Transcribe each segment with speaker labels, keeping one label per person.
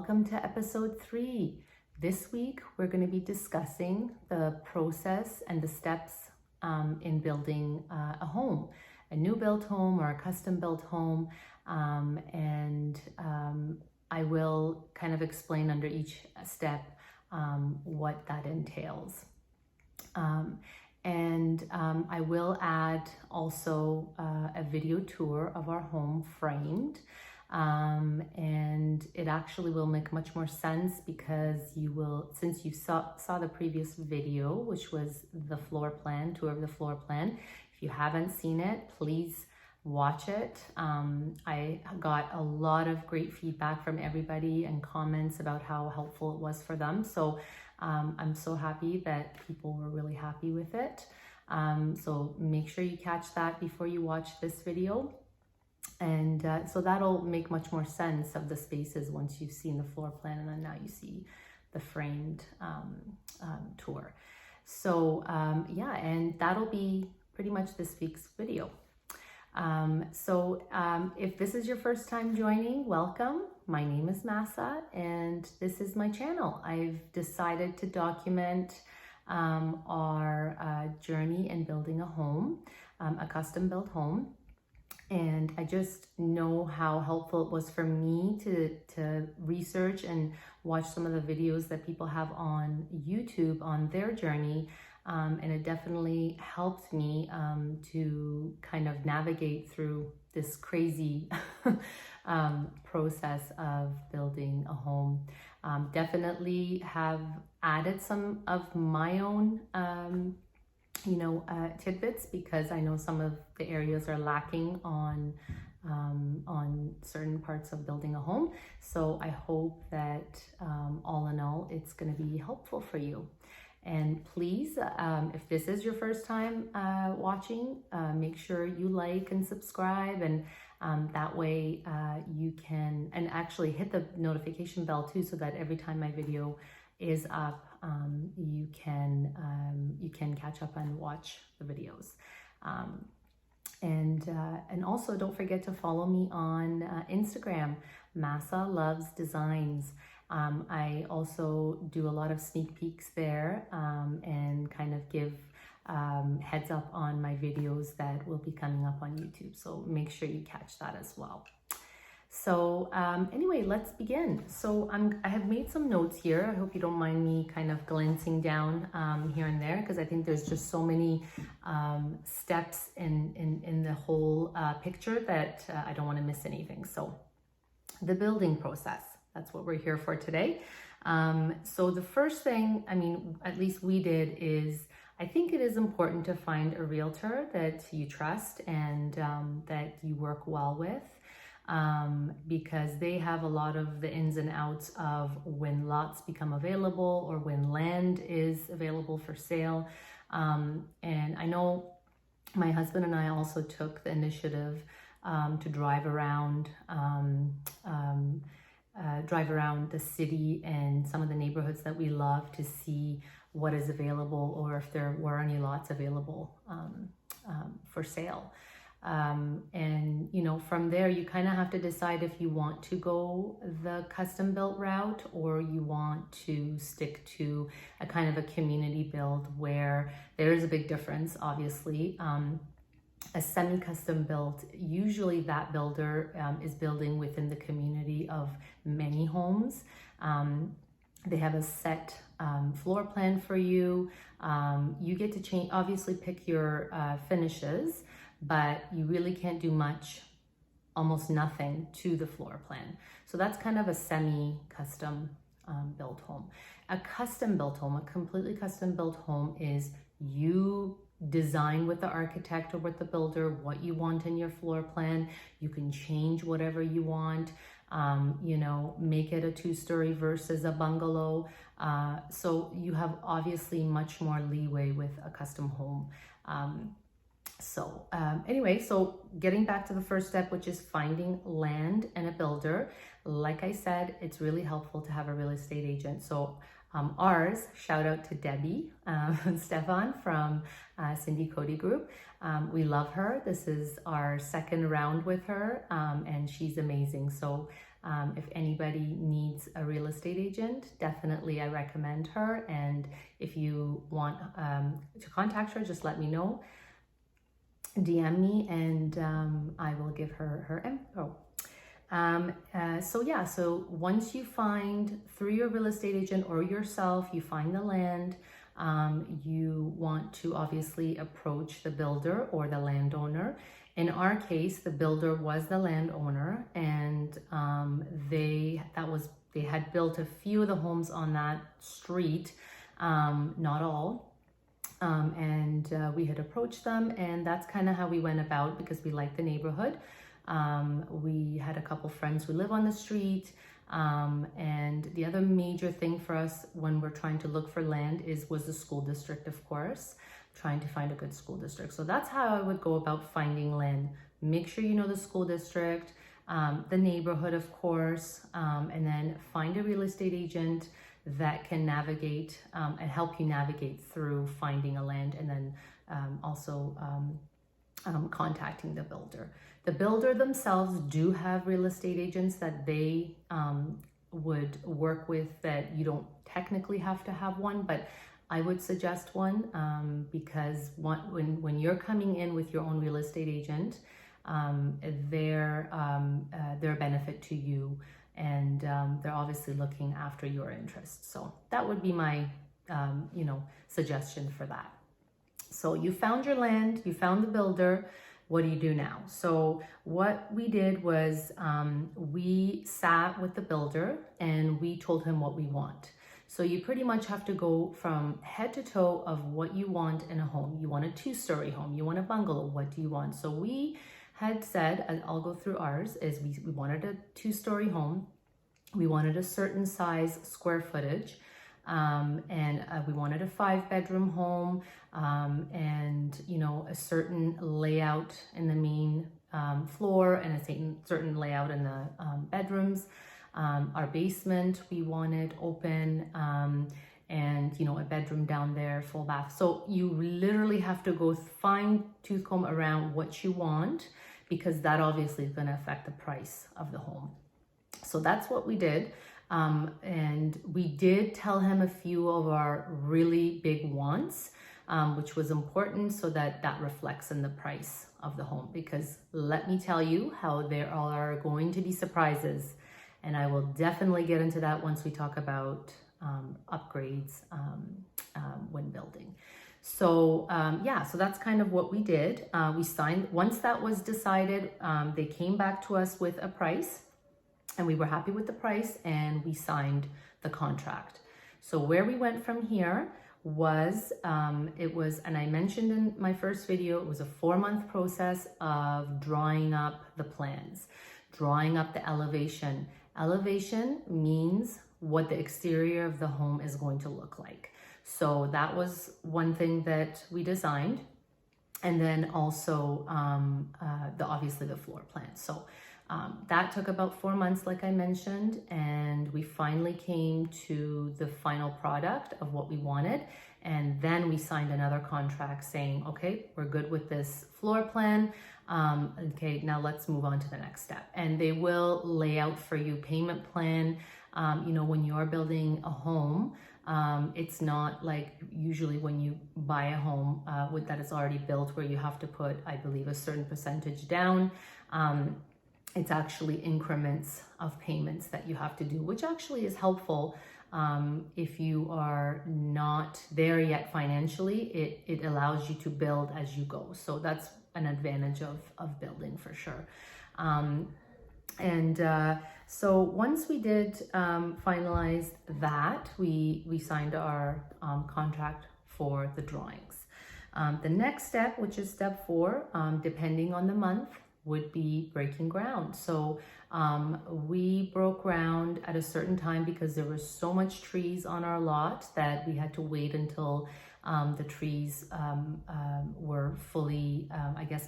Speaker 1: welcome to episode 3. This week, we're going to be discussing the process and the steps in building a home, a new built home or a custom built home. I will kind of explain under each step what that entails. I will add also a video tour of our home framed. And it actually will make much more sense because since you saw the previous video, which was the floor plan, tour of the floor plan. If you haven't seen it, please watch it. I got a lot of great feedback from everybody and comments about how helpful it was for them. So I'm so happy that people were really happy with it. So make sure you catch that before you watch this video. And so that'll make much more sense of the spaces once you've seen the floor plan and then now you see the framed tour. So yeah, and that'll be pretty much this week's video. If this is your first time joining, welcome. My name is Masa and this is my channel. I've decided to document our journey in building a home, a custom built home. And I just know how helpful it was for me to research and watch some of the videos that people have on YouTube on their journey. And it definitely helped me to kind of navigate through this crazy process of building a home. Definitely have added some of my own tidbits because I know some of the areas are lacking on certain parts of building a home. So I hope that all in all, it's going to be helpful for you. And please, if this is your first time watching, make sure you like and subscribe, and that way you can, and actually hit the notification bell too, so that every time my video is up, you can catch up and watch the videos. And also don't forget to follow me on Instagram, Masa Loves Designs. I also do a lot of sneak peeks there and kind of give heads up on my videos that will be coming up on YouTube. So make sure you catch that as well. So anyway, let's begin. So I have made some notes here. I hope you don't mind me kind of glancing down here and there, because I think there's just so many steps in the whole picture that I don't want to miss anything. So the building process, that's what we're here for today. So the first thing, I mean, at least we did, is I think it is important to find a realtor that you trust and that you work well with. Because they have a lot of the ins and outs of when lots become available or when land is available for sale. And I know my husband and I also took the initiative to drive around the city and some of the neighborhoods that we love to see what is available or if there were any lots available for sale. And from there you kind of have to decide if you want to go the custom built route or you want to stick to a kind of a community build where there is a big difference, obviously. A semi-custom built, usually that builder is building within the community of many homes. They have a set floor plan for you. You get to change, obviously pick your finishes, but you really can't do much, almost nothing to the floor plan. So that's kind of a semi-custom built home. A custom built home, a completely custom built home, is you design with the architect or with the builder what you want in your floor plan. You can change whatever you want, make it a 2-story versus a bungalow. So you have obviously much more leeway with a custom home. Anyway, so getting back to the first step, which is finding land and a builder. Like I said, it's really helpful to have a real estate agent. So ours, shout out to Debbie and Stefan from Cindy Cody Group. We love her. This is our second round with her, and she's amazing. So If anybody needs a real estate agent, definitely I recommend her. And if you want to contact her, just let me know. DM me and I will give her info. So once you find, through your real estate agent or yourself, you find the land, you want to obviously approach the builder or the landowner. In our case, the builder was the landowner, and they had built a few of the homes on that street, not all. We had approached them, and that's kind of how we went about, because we liked the neighborhood. We had a couple friends who live on the street. And the other major thing for us when we're trying to look for land was the school district, of course, trying to find a good school district. So that's how I would go about finding land. Make sure you know the school district, the neighborhood, of course, and then find a real estate agent that can navigate and help you navigate through finding a land, and then also contacting the builder. The builder themselves do have real estate agents that they would work with, that you don't technically have to have one, but I would suggest one because when you're coming in with your own real estate agent, they're a benefit to you, and they're obviously looking after your interests. So that would be my suggestion for that. So you found your land, you found the builder. What do you do now? So what we did was we sat with the builder and we told him what we want. So you pretty much have to go from head to toe of what you want in a home. You want a 2-story home, you want a bungalow, what do you want? So we had said, and I'll go through ours, is we wanted a 2-story home. We wanted a certain size square footage. And we wanted a 5-bedroom home, and a certain layout in the main floor, and a certain layout in the bedrooms. Our basement we wanted open, and a bedroom down there, full bath. So you literally have to go fine tooth comb around what you want, because that obviously is going to affect the price of the home. So that's what we did. And we did tell him a few of our really big wants, which was important, so that reflects in the price of the home. Because let me tell you how there are going to be surprises, and I will definitely get into that once we talk about upgrades when building. So so that's kind of what we did. We signed. Once that was decided, they came back to us with a price. And we were happy with the price, and we signed the contract. So where we went from here was, and I mentioned in my first video, it was a 4-month process of drawing up the plans, drawing up the elevation. Elevation means what the exterior of the home is going to look like. So that was one thing that we designed. And then also, obviously the floor plan. So that took about 4 months, like I mentioned, and we finally came to the final product of what we wanted. And then we signed another contract saying, okay, we're good with this floor plan. Okay, now let's move on to the next step. And they will lay out for you payment plan. When you're building a home, it's not like usually when you buy a home that is already built, where you have to put, I believe, a certain percentage down. It's actually increments of payments that you have to do, which actually is helpful if you are not there yet financially. It allows you to build as you go. So that's an advantage of building for sure. So once we did finalize that, we signed our contract for the drawings. The next step, which is step 4, depending on the month, would be breaking ground. So we broke ground at a certain time because there was so much trees on our lot that we had to wait until the trees were fully,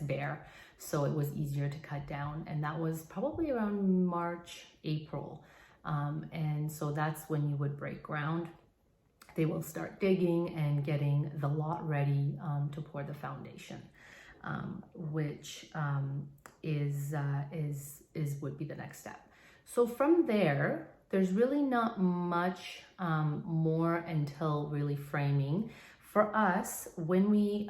Speaker 1: bare. So it was easier to cut down. And that was probably around March, April. And so that's when you would break ground. They will start digging and getting the lot ready to pour the foundation. Which would be the next step. So from there, there's really not much more until really framing. For us, when we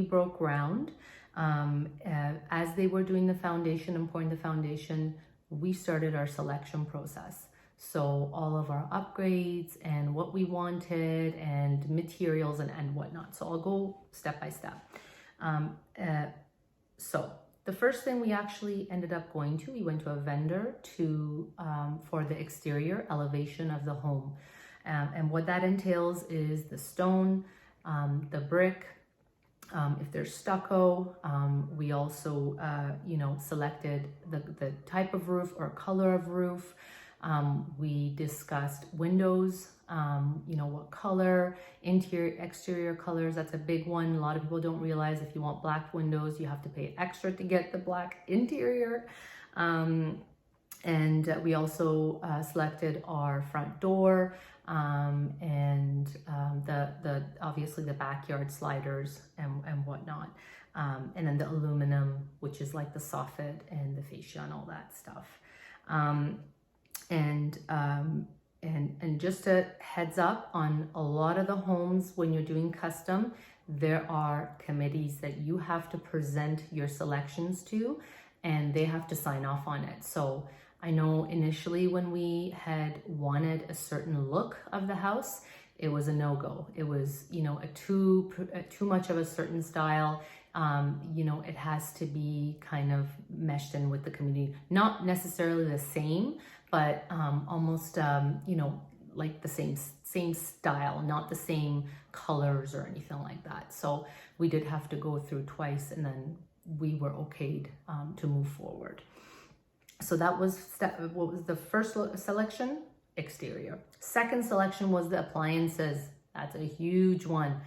Speaker 1: broke ground, as they were doing the foundation and pouring the foundation, we started our selection process. So all of our upgrades and what we wanted and materials and whatnot. So I'll go step by step. So the first thing we actually ended up going to, we went to a vendor for the exterior elevation of the home. And what that entails is the stone, the brick, if there's stucco. We also, selected the type of roof or color of roof. We discussed windows, what color, interior, exterior colors. That's a big one. A lot of people don't realize if you want black windows, you have to pay extra to get the black interior. And we also selected our front door, and the obviously the backyard sliders and whatnot. And then the aluminum, which is like the soffit and the fascia and all that stuff. And just a heads up on a lot of the homes, when you're doing custom, there are committees that you have to present your selections to, and they have to sign off on it. So I know initially when we had wanted a certain look of the house, it was a no-go. It was, too much of a certain style. It has to be kind of meshed in with the community. Not necessarily the same, but almost, like the same style, not the same colors or anything like that. So we did have to go through twice, and then we were okayed to move forward. So that was what was the first selection? Exterior. Second selection was the appliances. That's a huge one.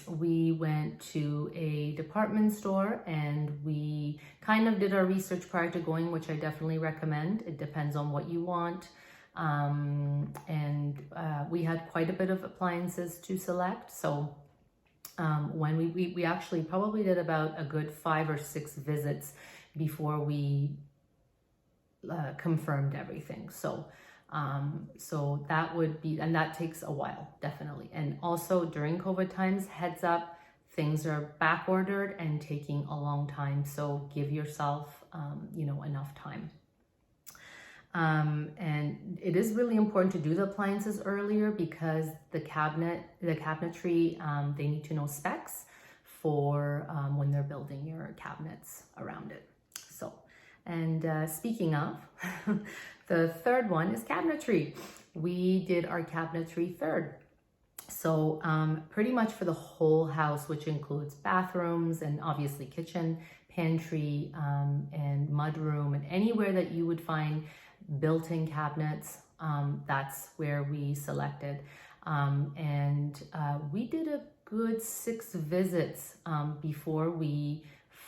Speaker 1: We went to a department store and we kind of did our research prior to going, which I definitely recommend. It depends on what you want. We had quite a bit of appliances to select. So when we actually probably did about a good 5 or 6 visits before we confirmed everything. So that would be, and that takes a while, definitely. And also during COVID times, heads up, things are back ordered and taking a long time. So give yourself, enough time. And it is really important to do the appliances earlier because the cabinetry, they need to know specs for when they're building your cabinets around it. So, and speaking of, the third one is cabinetry. We did our cabinetry third. So pretty much for the whole house, which includes bathrooms and obviously kitchen, pantry, and mudroom, and anywhere that you would find built-in cabinets, that's where we selected. We did a good 6 visits before we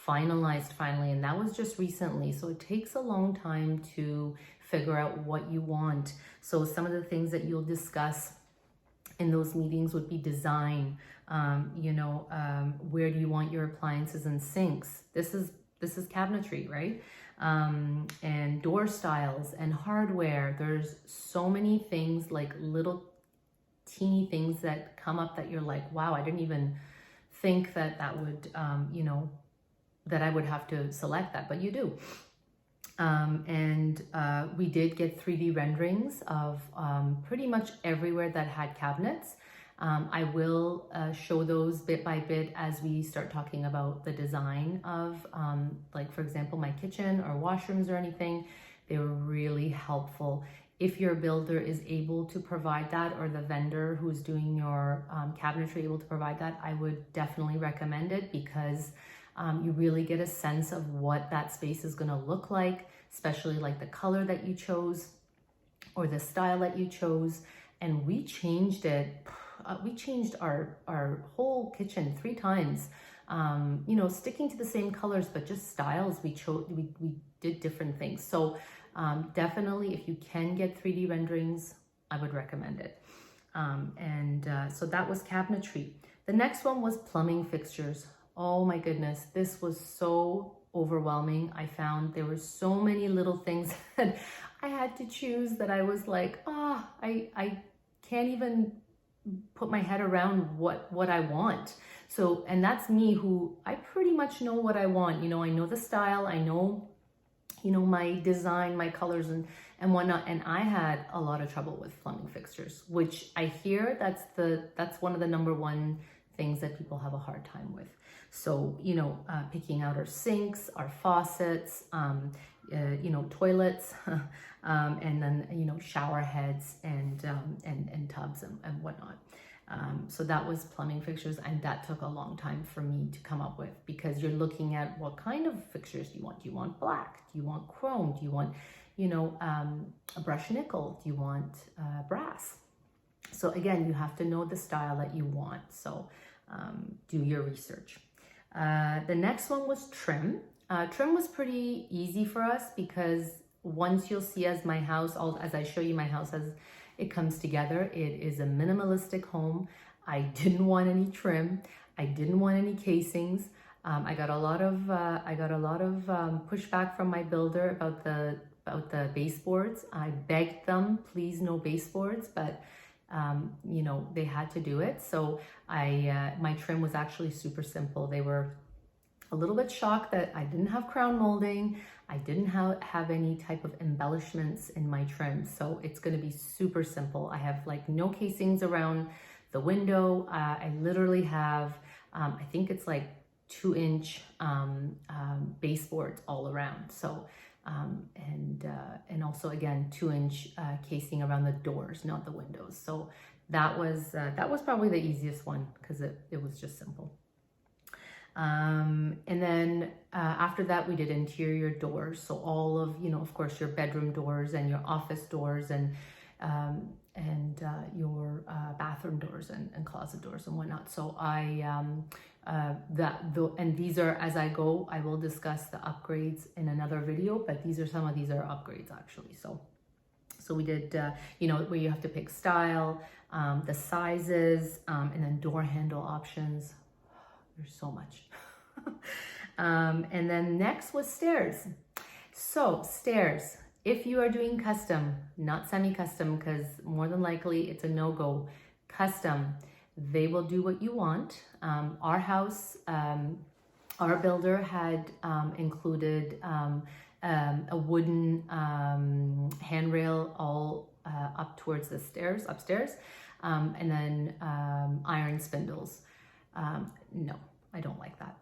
Speaker 1: finalized finally, and that was just recently. So it takes a long time to figure out what you want. So some of the things that you'll discuss in those meetings would be design, where do you want your appliances and sinks? This is cabinetry, right? And door styles and hardware. There's so many things, like little teeny things that come up that you're like, wow, I didn't even think that would, that I would have to select that, but you do. We did get 3D renderings of pretty much everywhere that had cabinets. I will show those bit by bit as we start talking about the design of, like for example, my kitchen or washrooms or anything. They were really helpful. If your builder is able to provide that, or the vendor who's doing your cabinetry able to provide that, I would definitely recommend it, because you really get a sense of what that space is going to look like, especially like the color that you chose or the style that you chose. And we changed it. We changed our whole kitchen 3 times, sticking to the same colors, but just styles. We did different things. So definitely, if you can get 3D renderings, I would recommend it. So that was cabinetry. The next one was plumbing fixtures. Oh my goodness, this was so overwhelming. I found there were so many little things that I had to choose that I was like, I can't even put my head around what I want. So, and that's me, who I pretty much know what I want. You know, I know the style, I know, you know, my design, my colors and whatnot. And I had a lot of trouble with plumbing fixtures, which I hear that's one of the number one things that people have a hard time with. So, you know, picking out our sinks, our faucets, you know, toilets, and then, you know, shower heads and tubs and whatnot. So that was plumbing fixtures, and that took a long time for me to come up with, because you're looking at what kind of fixtures do you want? Do you want black? Do you want chrome? Do you want, you know, a brushed nickel? Do you want brass? So again, you have to know the style that you want. So do your research. The next one was trim. Trim was pretty easy for us, because once you'll see as my house, as I show you my house as it comes together, it is a minimalistic home. I didn't want any trim. I didn't want any casings. I got a lot of pushback from my builder about the baseboards. I begged them, please no baseboards, but you know, they had to do it. So my trim was actually super simple. They were a little bit shocked that I didn't have crown molding. I didn't have any type of embellishments in my trim. So it's going to be super simple. I have like no casings around the window. I literally have, I think it's like 2-inch baseboards all around. So, and also again, 2-inch casing around the doors, not the windows. So that was probably the easiest one, because it was just simple. And then after that, we did interior doors. So all of, you know, of course, your bedroom doors and your office doors and your bathroom doors and closet doors and whatnot. So and these are, as I go, I will discuss the upgrades in another video, but some of these are upgrades actually. So we did, you know, where you have to pick style, the sizes, and then door handle options. There's so much. And then next was stairs. So stairs, if you are doing custom, not semi-custom, because more than likely it's a no-go. Custom, they will do what you want. Our house, our builder had included a wooden handrail all up towards the stairs, upstairs, and then iron spindles. No, I don't like that.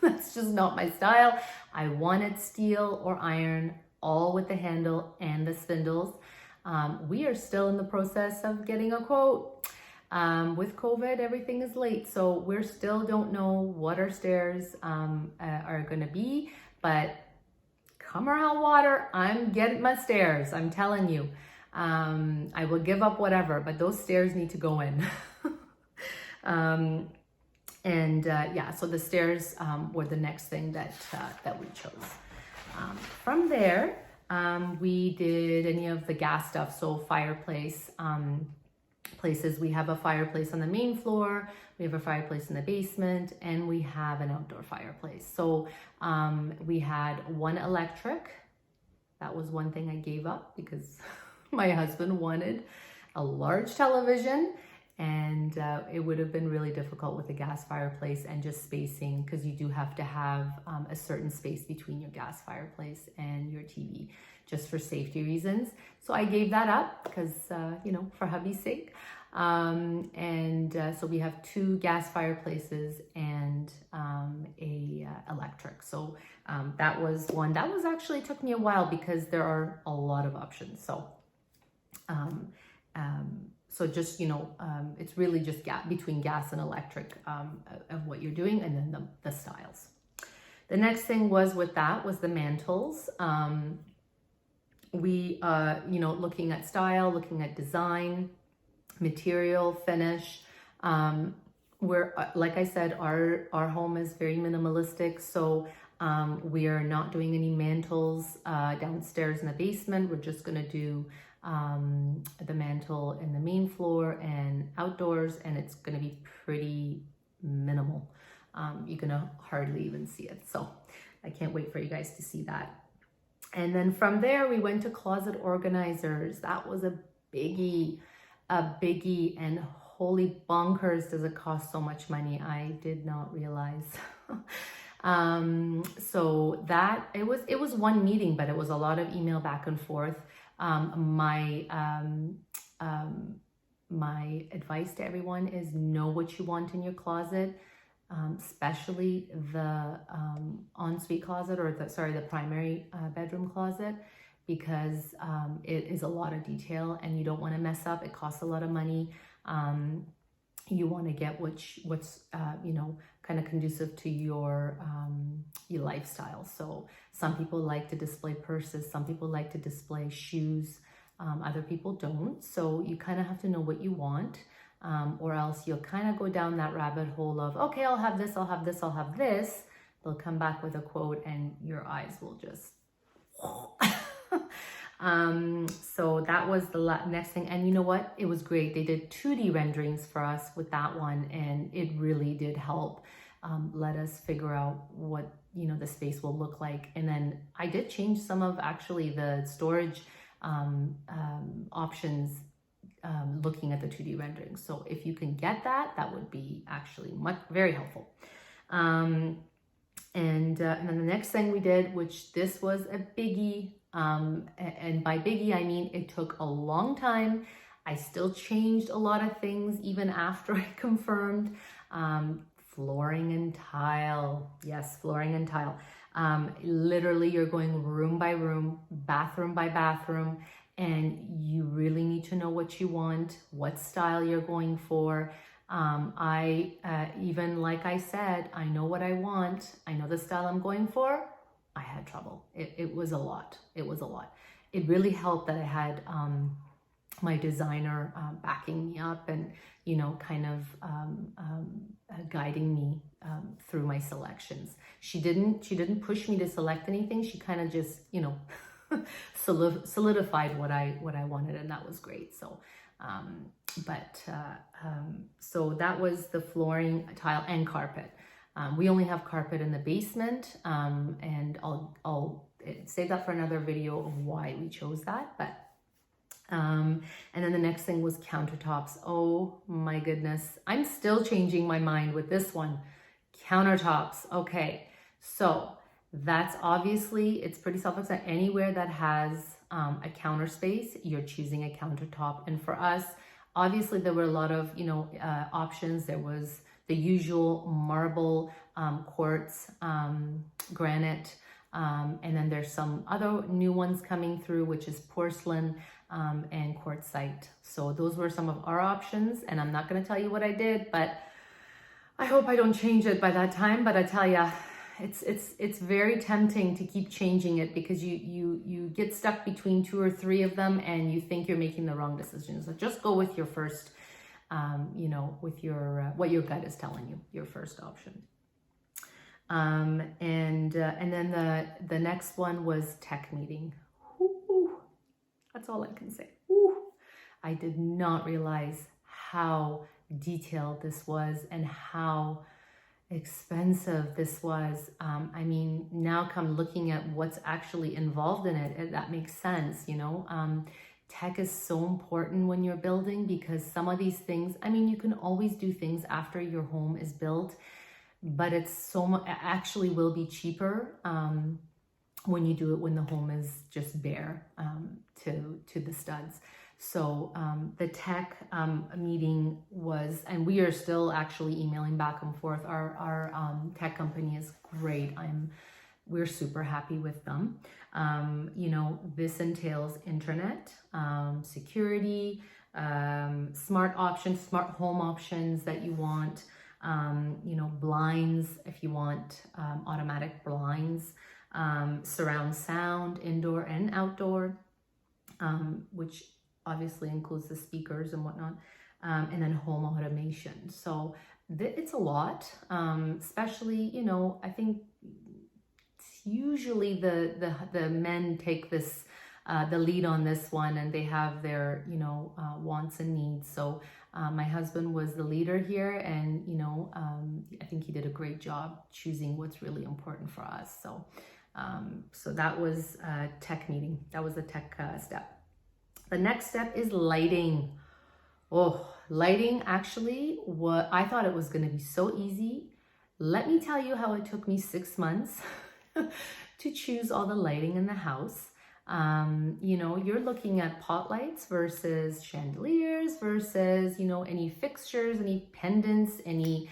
Speaker 1: That's just not my style. I wanted steel or iron, all with the handle and the spindles. We are still in the process of getting a quote. With COVID, everything is late, so we still don't know what our stairs are going to be, but come or hot water, I'm getting my stairs. I'm telling you. I will give up whatever, but those stairs need to go in. Yeah, so the stairs were the next thing that we chose. From there, we did any of the gas stuff. So fireplace places. We have a fireplace on the main floor. We have a fireplace in the basement, and we have an outdoor fireplace. So we had one electric. That was one thing I gave up because my husband wanted a large television. And it would have been really difficult with a gas fireplace and just spacing, because you do have to have a certain space between your gas fireplace and your TV, just for safety reasons. So I gave that up because, you know, for hubby's sake. So we have 2 gas fireplaces and a electric. So that was one. That was actually took me a while because there are a lot of options. So just, you know, it's really just between gas and electric of what you're doing, and then the styles. The next thing was the mantles. We, you know, looking at style, looking at design, material, finish. We're, like I said, our home is very minimalistic. So we are not doing any mantles downstairs in the basement. We're just going to do the mantle in the main floor and outdoors, and it's going to be pretty minimal. You're going to hardly even see it. So I can't wait for you guys to see that. And then from there, we went to closet organizers. That was a biggie, and holy bonkers, does it cost so much money? I did not realize. So that it was one meeting, but it was a lot of email back and forth. My advice to everyone is know what you want in your closet, especially the ensuite closet, or the primary bedroom closet, because it is a lot of detail and you don't want to mess up. It costs a lot of money. You want to get what's kind of conducive to your lifestyle. So some people like to display purses, some people like to display shoes, other people don't. So you kind of have to know what you want, or else you'll kind of go down that rabbit hole of, okay, I'll have this, I'll have this, I'll have this. They'll come back with a quote and your eyes will just so that was the next thing. And you know what? It was great. They did 2D renderings for us with that one, and it really did help let us figure out what, the space will look like. And then I did change some of actually the storage options looking at the 2D renderings. So if you can get that, that would be actually very helpful. And then the next thing we did, which this was a biggie, and by biggie, I mean, it took a long time. I still changed a lot of things even after I confirmed. Flooring and tile. Yes, flooring and tile. Literally, you're going room by room, bathroom by bathroom, and you really need to know what you want, what style you're going for. I even, like I said, I know what I want. I know the style I'm going for. I had trouble. It was a lot. It was a lot. It really helped that I had my designer backing me up and, kind of guiding me through my selections. She didn't push me to select anything. She kind of just, solidified what I wanted, and that was great. So, so that was the flooring, tile, and carpet. We only have carpet in the basement, and I'll save that for another video of why we chose that. But and then the next thing was countertops. Oh my goodness, I'm still changing my mind with this one. Countertops. Okay, so that's obviously, it's pretty self-explanatory. Anywhere that has a counter space, you're choosing a countertop. And for us, obviously there were a lot of options. There was the usual marble, quartz, granite, and then there's some other new ones coming through, which is porcelain and quartzite. So those were some of our options, and I'm not going to tell you what I did, but I hope I don't change it by that time. But I tell you, it's very tempting to keep changing it, because you get stuck between 2 or 3 of them and you think you're making the wrong decision. So just go with your first, with your what your gut is telling you, your first option. And then the next one was tech meeting. Ooh, that's all I can say. Ooh, I did not realize how detailed this was and how expensive this was. I mean, now come looking at what's actually involved in it, that makes sense, Tech is so important when you're building, because some of these things, I mean, you can always do things after your home is built, but it's so much, actually will be cheaper when you do it when the home is just bare to the studs. So the tech meeting was, and we are still actually emailing back and forth. Our tech company is great. We're super happy with them. This entails internet, security, smart options, smart home options that you want, blinds if you want automatic blinds, surround sound, indoor and outdoor, which obviously includes the speakers and whatnot, and then home automation. So it's a lot, especially, I think usually the men take this the lead on this one, and they have their wants and needs. So My husband was the leader here, and I think he did a great job choosing what's really important for us. So that was a tech meeting. That was the tech step. The next step is lighting. Oh, lighting, actually, what I thought it was going to be so easy. Let me tell you how it took me 6 months to choose all the lighting in the house. You're looking at pot lights versus chandeliers versus, any fixtures, any pendants, any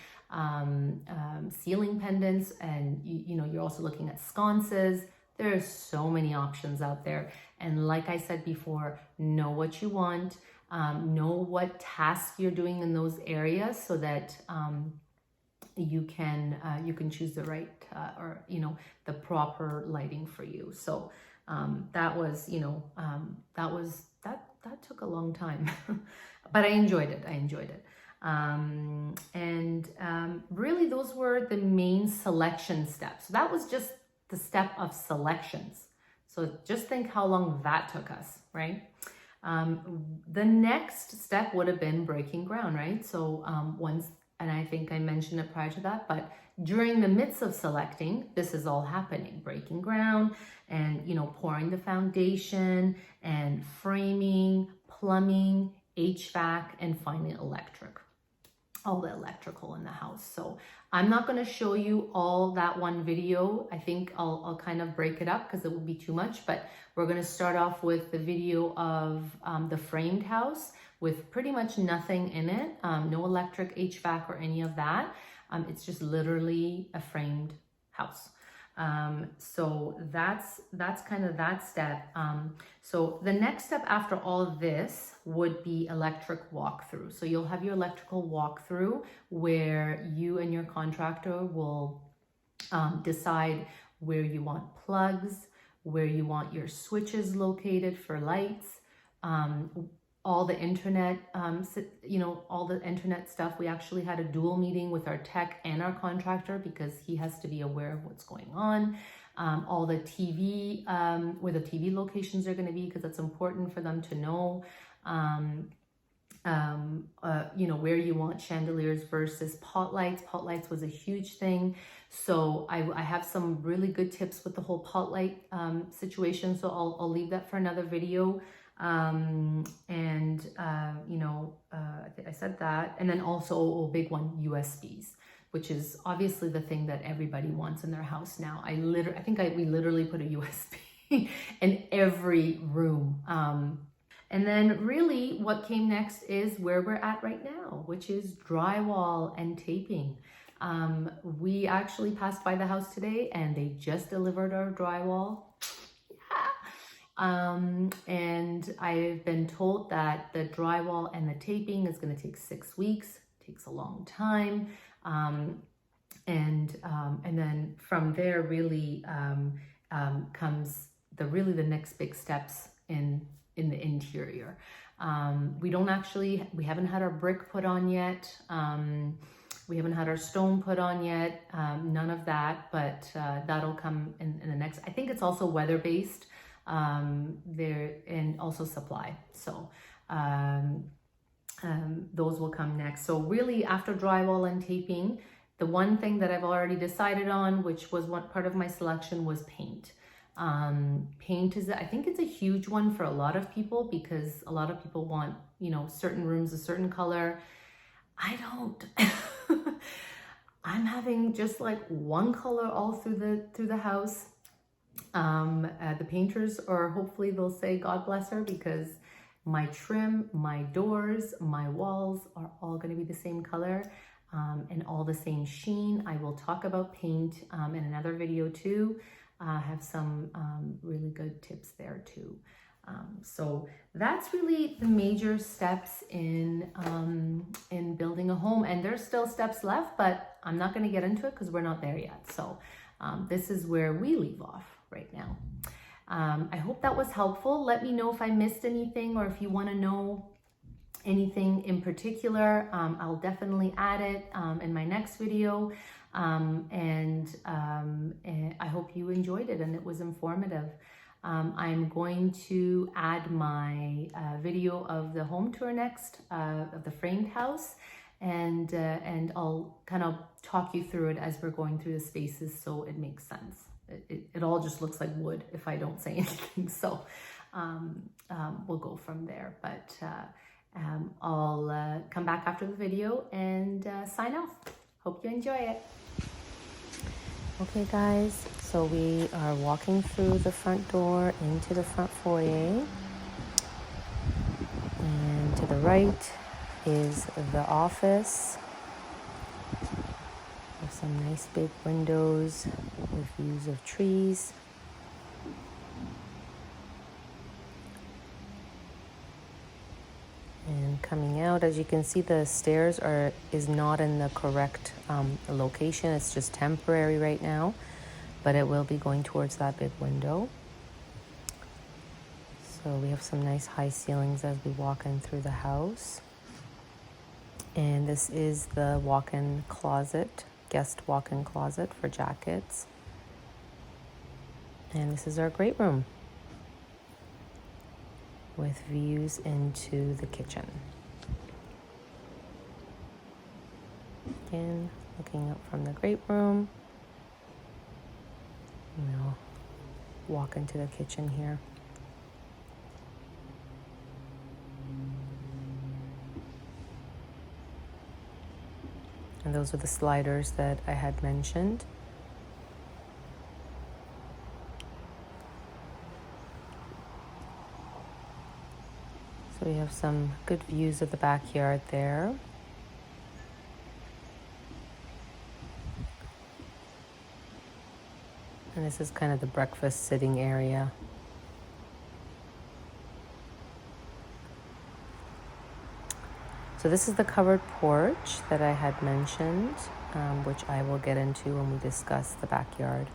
Speaker 1: ceiling pendants, and you're also looking at sconces. There are so many options out there. And like I said before, know what you want, know what tasks you're doing in those areas so that you can choose the right the proper lighting for you. So that took a long time, but I enjoyed it. Really those were the main selection steps. So that was just the step of selections. So just think how long that took us, right? The next step would have been breaking ground, right? So and I think I mentioned it prior to that, but during the midst of selecting, this is all happening, breaking ground and, pouring the foundation and framing, plumbing, HVAC, and finally electric, all the electrical in the house. So I'm not going to show you all that one video. I think I'll kind of break it up because it would be too much, but we're going to start off with the video of the framed house with pretty much nothing in it, no electric, HVAC, or any of that. It's just literally a framed house. So that's kind of that step. So the next step after all of this would be electric walkthrough. So you'll have your electrical walkthrough where you and your contractor will decide where you want plugs, where you want your switches located for lights, all the internet, all the internet stuff. We actually had a dual meeting with our tech and our contractor because he has to be aware of what's going on. All the TV, where the TV locations are going to be, because it's important for them to know, where you want chandeliers versus pot lights. Pot lights was a huge thing. So I have some really good tips with the whole pot light situation. So I'll leave that for another video. I said that. And then also a big one, USBs, which is obviously the thing that everybody wants in their house now. We literally put a USB in every room. And then really what came next is where we're at right now, which is drywall and taping. We actually passed by the house today and they just delivered our drywall. And I've been told that the drywall and the taping is going to take 6 weeks. It takes a long time. And then from there really comes the next big steps in the interior. We haven't had our brick put on yet. We haven't had our stone put on yet. None of that, but that'll come in the next. I think it's also weather-based. There, and also supply. So those will come next. So really after drywall and taping, the one thing that I've already decided on, which was one part of my selection, was paint. Paint I think it's a huge one for a lot of people because a lot of people want, certain rooms a certain color. I don't. I'm having just like one color all through the house. The painters, or hopefully they'll say God bless her, because my trim, my doors, my walls are all going to be the same color and all the same sheen. I will talk about paint in another video too. I have some really good tips there too. So that's really the major steps in building a home, and there's still steps left, but I'm not going to get into it because we're not there yet. So this is where we leave off right now. I hope that was helpful. Let me know if I missed anything or if you want to know anything in particular. I'll definitely add it in my next video. And I hope you enjoyed it and it was informative. I'm going to add my video of the home tour next, of the framed house, and I'll kind of talk you through it as we're going through the spaces so it makes sense. It all just looks like wood if I don't say anything, so we'll go from there. But I'll come back after the video and sign off. Hope you enjoy it. Okay guys, so we are walking through the front door into the front foyer, and to the right is the office with some nice big windows with views of trees. And coming out, as you can see, the stairs is not in the correct location. It's just temporary right now, but it will be going towards that big window. So we have some nice high ceilings as we walk in through the house. And this is the walk-in closet, guest walk-in closet for jackets. And this is our great room with views into the kitchen. Again, looking up from the great room. We'll walk into the kitchen here. And those are the sliders that I had mentioned. So we have some good views of the backyard there. And this is kind of the breakfast sitting area. So this is the covered porch that I had mentioned, which I will get into when we discuss the backyard.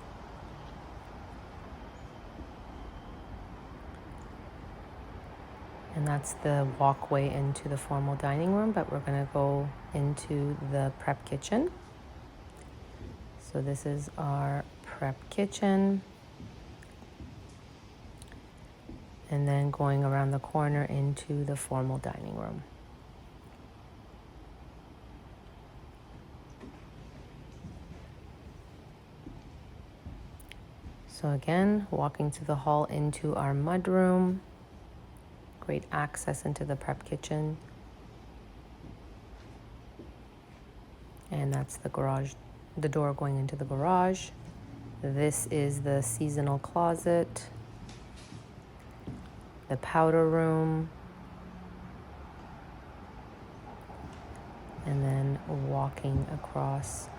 Speaker 1: And that's the walkway into the formal dining room, but we're going to go into the prep kitchen. So this is our prep kitchen. And then going around the corner into the formal dining room. So again, walking through the hall into our mudroom. Great access into the prep kitchen. And that's the garage, the door going into the garage. This is the seasonal closet, the powder room, and then walking across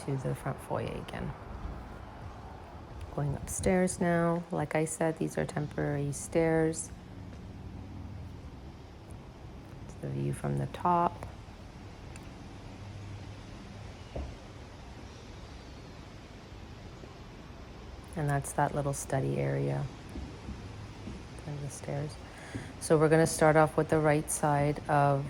Speaker 1: into the front foyer again. Going upstairs now. Like I said, these are temporary stairs. It's the view from the top. And that's that little study area of the stairs. So we're going to start off with the right side of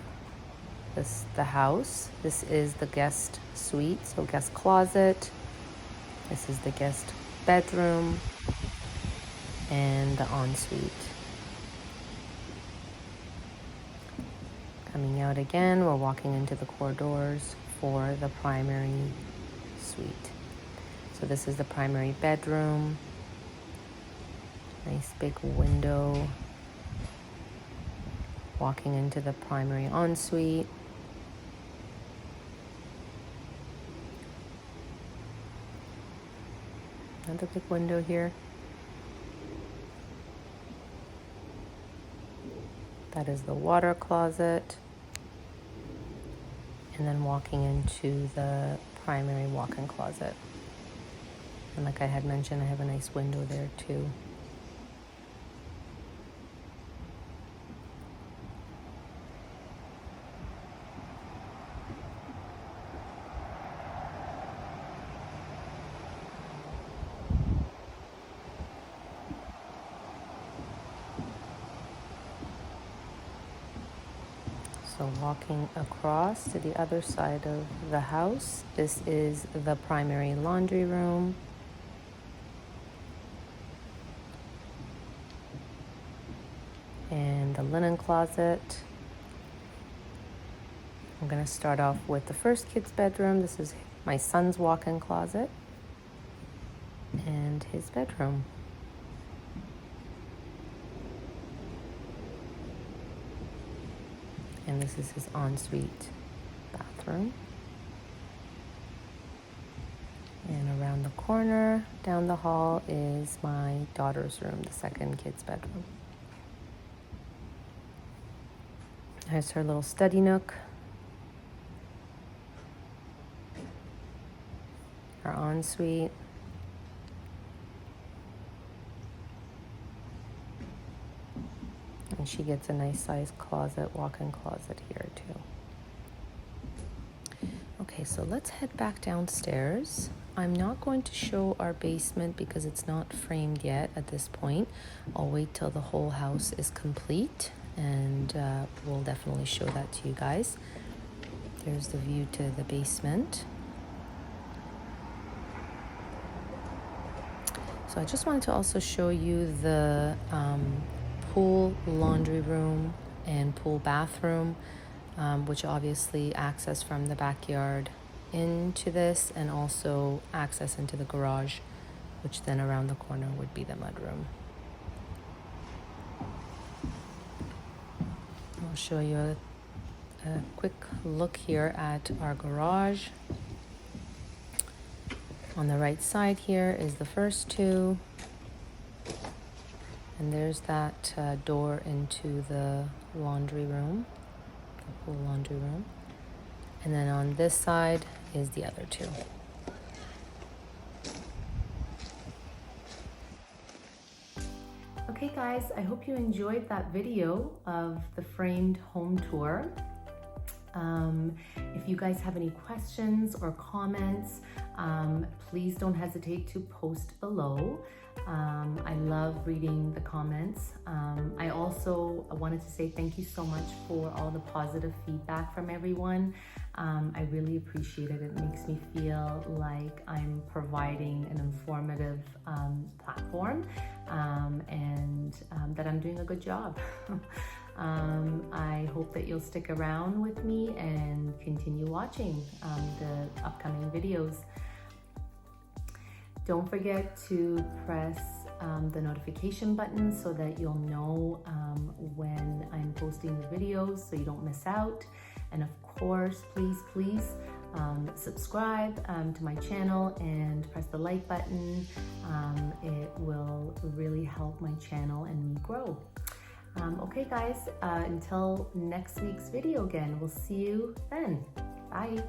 Speaker 1: the house. This is the guest suite, so guest closet. This is the guest bedroom and the ensuite. Coming out again, we're walking into the corridors for the primary suite. So this is the primary bedroom. Nice big window. Walking into the primary ensuite. Another big window here. That is the water closet. And then walking into the primary walk-in closet. And like I had mentioned, I have a nice window there too. So walking across to the other side of the house, this is the primary laundry room. and the linen closet. I'm going to start off with the first kid's bedroom. This is my son's walk-in closet and his bedroom. And this is his ensuite bathroom. And around the corner, down the hall, is my daughter's room, the second kid's bedroom. There's her little study nook. Her ensuite. And she gets a nice sized closet, walk-in closet here too. Okay, so let's head back downstairs. I'm not going to show our basement because it's not framed yet at this point. I'll wait till the whole house is complete and we'll definitely show that to you guys. There's the view to the basement. So I just wanted to also show you the pool, laundry room, and pool bathroom, which obviously access from the backyard into this, and also access into the garage, which then around the corner would be the mudroom. I'll show you a quick look here at our garage. On the right side here is the first two, and there's that door into the laundry room, the pool laundry room. And then on this side is the other two. Okay guys, I hope you enjoyed that video of the framed home tour. If you guys have any questions or comments, please don't hesitate to post below. I love reading the comments. I also wanted to say thank you so much for all the positive feedback from everyone. I really appreciate it. It makes me feel like I'm providing an informative platform and that I'm doing a good job. I hope that you'll stick around with me and continue watching the upcoming videos. Don't forget to press the notification button so that you'll know when I'm posting the videos so you don't miss out. And of course, please subscribe to my channel and press the like button. It will really help my channel and me grow. Okay guys, until next week's video again, we'll see you then. Bye.